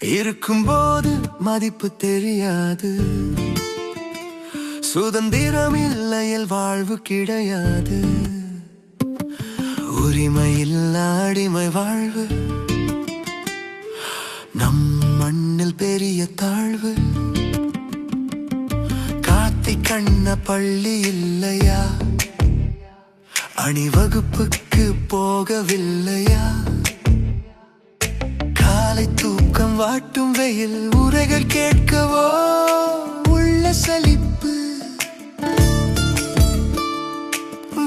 இருக்கும்போது மதிப்பு தெரியாது. சுதந்திரம் இல்லையில் வாழ்வு கிடையாது. உரிமை இல்ல அடிமை வாழ்வு. நம் மண்ணில் பெரிய தாழ்வு. காத்தை கண்ண பள்ளி இல்லையா? அணிவகுப்புக்கு போகவில்லையா? காலை தூக்கம் வாட்டும் வெயில் உரைகள் கேட்கவோ உள்ள சலிப்பு.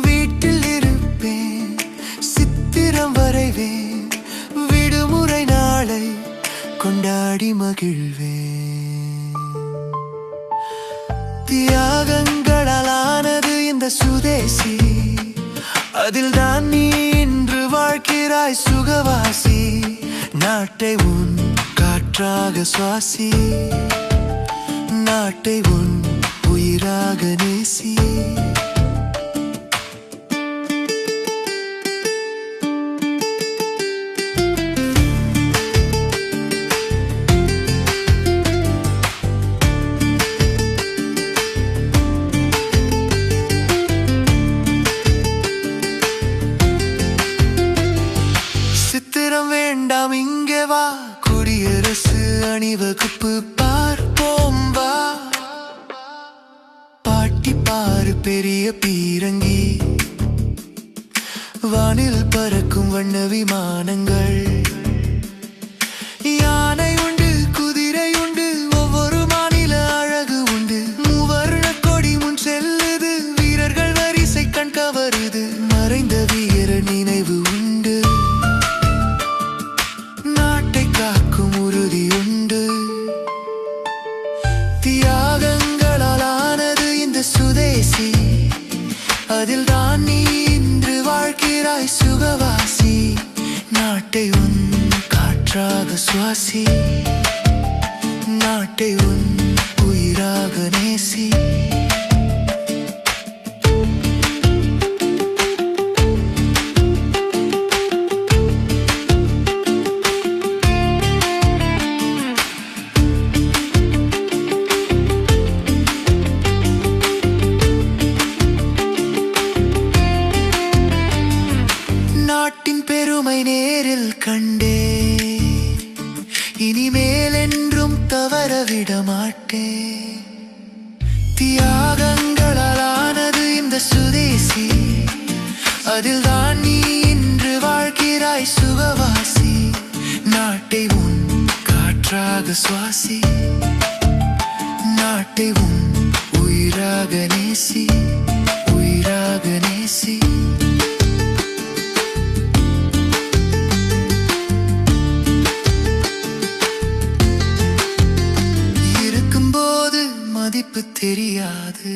வீட்டில் இருப்பேன், சித்திரம் வரைவேன், விடுமுறை நாளை கொண்டாடி மகிழ்வேன். தியாகங்களாலானது இந்த சுதேசி, அதில் தான் நீ இன்று வாழ்கிறாய் சுகவாசி. நாட்டை உன் காற்றாக சுவாசி, நாட்டை உன் உயிராக நேசி. சித்திரம் வேண்டாம் இங்கே வா, குடியரசு அணிவகுப்பு பார்ப்போம் வா. பாட்டி பாரு பெரிய பீரங்கி, வானில் பறக்கும் வண்ண விமானங்கள். யானை உண்டு, குதிரை உண்டு, ஒவ்வொரு மாநில அழகு உண்டு. மூவர்ண கொடி முன் செல்லுது, வீரர்கள் வரிசை கண் கவருது. மறைந்த வீர நினைவு உண்டு, நாட்டை காக்கும் உறுதி உண்டு. தியாகங்களால் ஆனது இந்த சுதேசி, அதில் தான் நீ இன்று வாழ்கிறாய் சுகவாசி. நாட்டை உன் காற்றாக சுவாசி, நாட்டை உன் உயிராக நேசி. நாட்டின் பெருமை நேரில் கண்டே, இனிமேல் என்றும் தவற விட மாட்டேன். தியாகங்களால் ஆனது இந்த சுதேசி, அதில் தான் நீ இன்று வாழ்கிறாய் சுகவாசி. நாட்டை உன் காற்றாக சுவாசி, நாட்டை உன் உயிராக நேசி, உயிராக நேசி. மதிப்பு தெரியாது.